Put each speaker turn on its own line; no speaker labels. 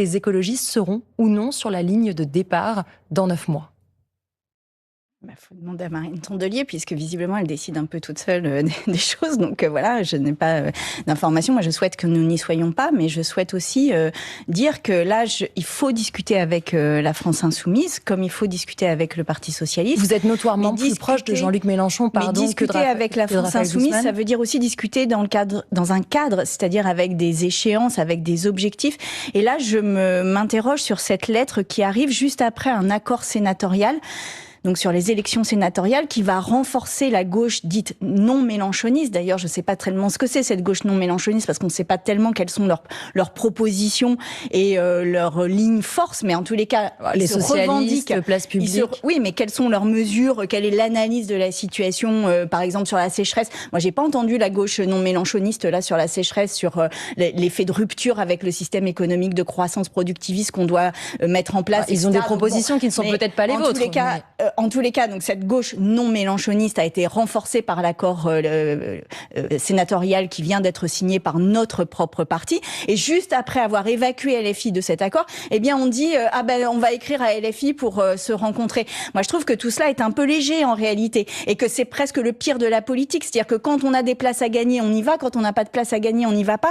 Les écologistes seront ou non sur la ligne de départ dans 9 mois?
Faut demander à Marine Tondelier, puisque visiblement elle décide un peu toute seule des choses. Donc voilà, je n'ai pas d'informations. Moi, je souhaite que nous n'y soyons pas, mais je souhaite aussi dire que là, il faut discuter avec la France Insoumise, comme il faut discuter avec le Parti Socialiste.
Vous êtes notoirement plus proche de Jean-Luc Mélenchon, pardon,
mais discuter avec la France Insoumise, ça veut dire aussi discuter dans un cadre, c'est-à-dire avec des échéances, avec des objectifs. Et là, je m'interroge sur cette lettre qui arrive juste après un accord sénatorial. Donc sur les élections sénatoriales, qui va renforcer la gauche dite non mélenchoniste. D'ailleurs, je ne sais pas tellement ce que c'est cette gauche non mélenchoniste, parce qu'on ne sait pas tellement quelles sont leurs propositions et leurs lignes forces, mais en tous les cas,
les socialistes, place publique.
Oui, mais quelles sont leurs mesures, quelle est l'analyse de la situation, par exemple sur la sécheresse. Moi, j'ai pas entendu la gauche non mélenchoniste là sur la sécheresse, sur l'effet de rupture avec le système économique de croissance productiviste qu'on doit mettre en place.
Ils ont des propositions qui ne sont peut-être pas les vôtres.
En tous les cas, donc cette gauche non mélenchoniste a été renforcée par l'accord sénatorial qui vient d'être signé par notre propre parti. Et juste après avoir évacué LFI de cet accord, eh bien on dit on va écrire à LFI pour se rencontrer. Moi, je trouve que tout cela est un peu léger en réalité, et que c'est presque le pire de la politique, c'est-à-dire que quand on a des places à gagner, on y va, quand on n'a pas de place à gagner, on n'y va pas.